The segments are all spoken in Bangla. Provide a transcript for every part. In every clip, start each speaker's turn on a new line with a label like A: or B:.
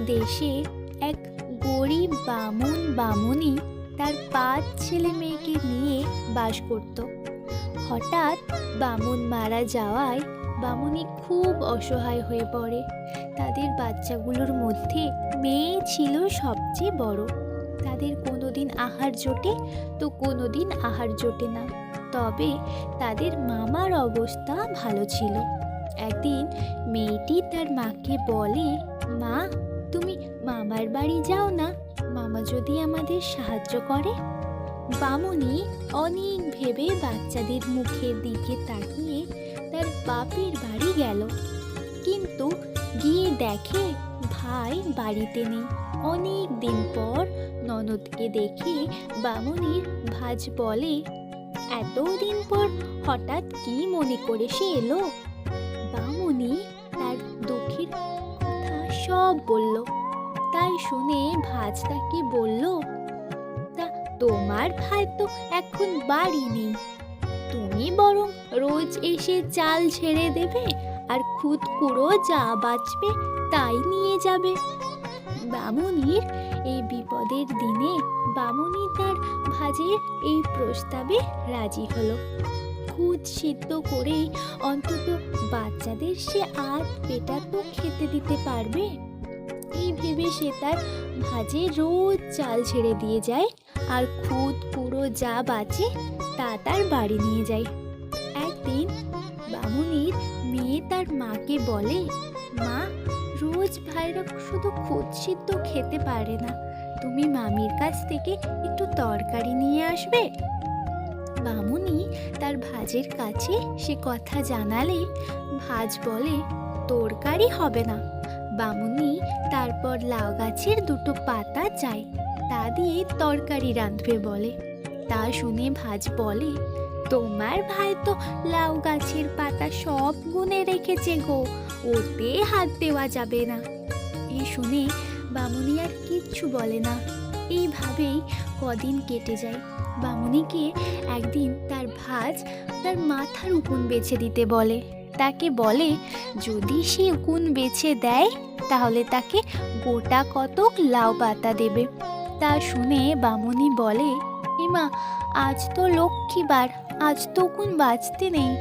A: দেশে এক গরিব বামুন বামুনি তার 5 ছেলে মেয়েকে নিয়ে বাস করত। হঠাৎ বামুন মারা যাওয়ায় বামুনি খুব অসহায় হয়ে পড়ে। তাদের বাচ্চাগুলোর মধ্যে মেয়ে ছিল সবচেয়ে বড়। তাদের কোনোদিন আহার জোটে তো কোনোদিন আহার জোটে না, তবে তাদের মামার অবস্থা ভালো ছিল। একদিন মেয়েটি তার মাকে বলে, মা, তুমি মামার বাড়ি যাও না, মামা যদি আমাদের সাহায্য করে। বামুনি অনেক ভেবে বাচ্চাদের মুখের দিকে তাকিয়ে তার বাপের বাড়ি গেল, কিন্তু গিয়ে দেখে ভাই বাড়িতে নেই। অনেক দিন পর ননদকে দেখে বামুনির ভাজ বলে, এতদিন পর হঠাৎ কি মনে করে সে এলো? বামুনি তার দুঃখের কথা সব বলল। তাই শুনে ভাজ তাকে বলল, তা তোমার ভাই তো এখন বাড়ি নেই, তুমি বরং রোজ এসে চাল ছেড়ে দেবে আর খুদ কুড়ো যা বাঁচবে তাই নিয়ে যাবে। বামুনির এই বিপদের দিনে বামুনি তার ভাজের এই প্রস্তাবে রাজি হলো। খুদ সিদ্ধ করে অন্তত বাচ্চাদের সে আধ পেটা তো খেতে দিতে পারবে। এই ভেবে সে তার ভাজে রোজ চাল ছেড়ে দিয়ে যায় আর খুদ কুড়ো যা বাঁচে তা তার বাড়ি নিয়ে যায়। একদিন বামুনির মেয়ে তার মাকে বলে, মা, রোজ ভাইরা শুধু খুদ সিদ্ধ খেতে পারে না, তুমি মামির কাছ থেকে একটু তরকারি নিয়ে আসবে। বামুনি তার ভাজের কাছে সে কথা জানালে ভাজ বলে, তরকারি হবে না। বামুনি তারপর লাউ গাছের 2টো পাতা চায়, তা দিয়ে তরকারি রাঁধবে বলে। তা শুনে ভাজ বলে, তোমার ভাই তো লাউ গাছের পাতা সব গুনে রেখেছে গো, ওতে হাত দেওয়া যাবে না। এই শুনে বামুনি আর কিচ্ছু বলে না। এইভাবেই কদিন কেটে যায়। বামুনিকে একদিন তার ভাজ তার মাথার উকুন বেছে দিতে বলে। তাকে বলে, যদি সে উকুন বেছে দেয় তাহলে তাকে গোটা কতক লাউ পাতা দেবে। তা শুনে বামুনি বলে, এমা, আজ তো লক্ষ্মীবার, আজ তো উকুন বাঁচতে নেই,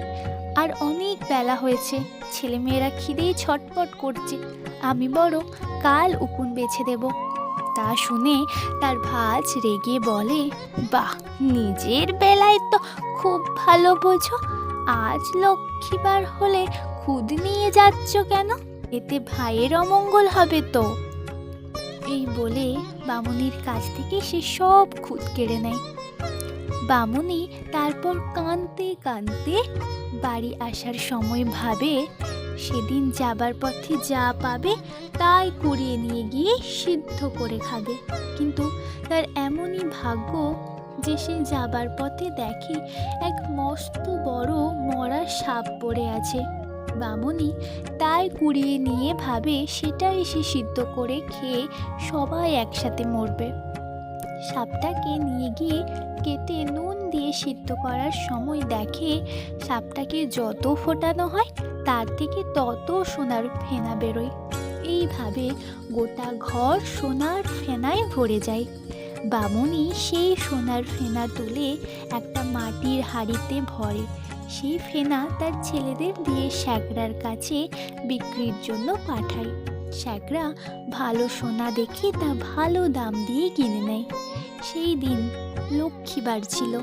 A: আর অনেক বেলা হয়েছে, ছেলেমেয়েরা খিদেই ছটপট করছে, আমি বরং কাল উকুন বেছে দেব। তা শুনে তার ভাজ রেগে বলে, বাহ, নিজের বেলায় তো খুব ভালো বোঝো, আজ লক্ষ্মীবার হলে খুদ নিয়ে যাচ্ছ কেন? এতে ভাইয়ের অমঙ্গল হবে তো। এই বলে বামুনির কাছ থেকে সে সব খুদ কেড়ে নেয়। বামুনি তারপর কাঁদতে কাঁদতে বাড়ি আসার সময় ভাবে, সেদিন যাবার পথে যা পাবে তাই কুড়িয়ে নিয়ে গিয়ে সিদ্ধ করে খাবে। কিন্তু তার এমনই ভাগ্য যে সে যাবার পথে দেখে এক মস্ত বড় মরা সাপ পড়ে আছে। বামুনি তাই কুড়িয়ে নিয়ে ভাবে সেটাই সে সিদ্ধ করে খেয়ে সবাই একসাথে মরবে। সাপটাকে নিয়ে গিয়ে কেটে নুন দিয়ে সিদ্ধ করার সময় দেখে সাপটাকে যত ফোটানো হয় তার থেকে তত সোনার ফেনা বেরোয়। এইভাবে গোটা ঘর সোনার ফেনায় ভরে যায়। বামুনি সেই সোনার ফেনা তুলে একটা মাটির হাঁড়িতে ভরে। সেই ফেনা তার ছেলেদের দিয়ে শ্যাকরার কাছে বিক্রির জন্য পাঠায়। শ্যাকরা ভালো সোনা দেখে তা ভালো দাম দিয়ে কিনে নেয়। সেই দিন লক্ষ্মীবার ছিল।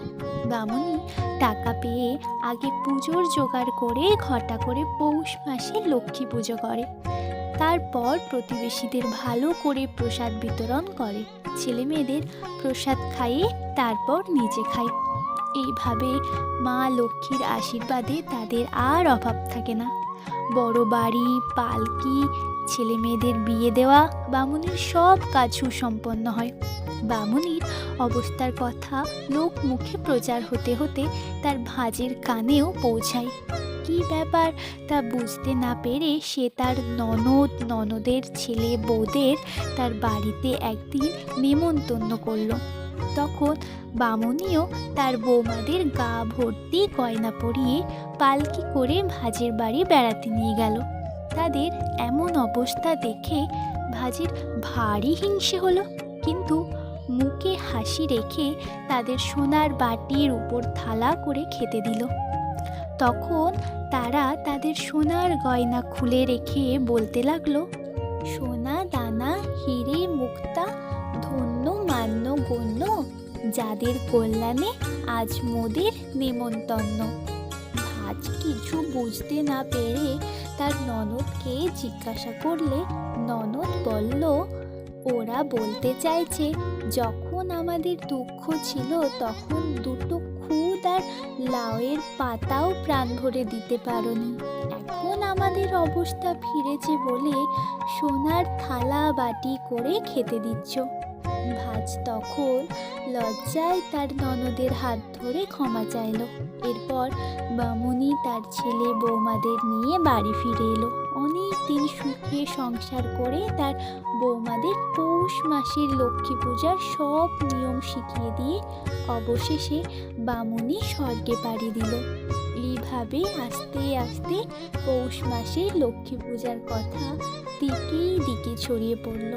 A: বামুনি টাকা পেয়ে আগে পুজোর জোগাড় করে ঘটা করে পৌষ মাসে লক্ষ্মী পুজো করে। তারপর প্রতিবেশীদের ভালো করে প্রসাদ বিতরণ করে। ছেলে মেয়েদের প্রসাদ খাইয়ে তারপর নিজে খায়। এইভাবে মা লক্ষ্মীর আশীর্বাদে তাদের আর অভাব থাকে না। বড় বাড়ি, পালকি, ছেলে মেয়েদের বিয়ে দেওয়া, বামুনির সব কাজ সুসম্পন্ন হয়। বামুনির অবস্থার কথা লোক মুখে প্রচার হতে হতে তার ভাজের কানেও পৌঁছায়। কি ব্যাপার তা বুঝতে না পেরে সে তার ননদের ছেলে বউদের তার বাড়িতে একদিন নেমন্তন্ন করল। তখন বামুনিও তার বৌমাদের গা ভর্তি গয়না পরিয়ে পালকি করে ভাজের বাড়ি বেড়াতে নিয়ে গেল। তাদের এমন অবস্থা দেখে ভাজির ভারী হিংসে হলো, কিন্তু মুখে হাসি রেখে তাদের সোনার বাটির উপর থালা করে খেতে দিল। তখন তারা তাদের সোনার গয়না খুলে রেখে বলতে লাগলো, সোনা দানা হিরে মুক্তা ধন্য মান্য গণ্য, যাদের কল্যাণে আজ মোদের নেমন্তন্ন। ভাজ কিছু বুঝতে না পেরে তার ননদকে জিজ্ঞাসা করলে ননদ বলল, ওরা বলতে চাইছে যখন আমাদের দুঃখ ছিল তখন দুটো খুদ আর লাউয়ের পাতাও প্রাণ ভরে দিতে পারোনি, এখন আমাদের অবস্থা ফিরেছে বলে সোনার থালা বাটি করে খেতে দিচ্ছ। ভাজ তখন লজ্জায় তার ননদের হাত ধরে ক্ষমা চাইল। এরপর বামুনি তার ছেলে বৌমাদের নিয়ে বাড়ি ফিরে এলো। অনেক দিন সুখে সংসার করে তার বৌমাদের পৌষ মাসের লক্ষ্মী পূজার সব নিয়ম শিখিয়ে দিয়ে অবশেষে বামুনি স্বর্গে পাড়ি দিল। এইভাবে আস্তে আস্তে পৌষ মাসের লক্ষ্মী পূজার কথা দিকে দিকে ছড়িয়ে পড়ল।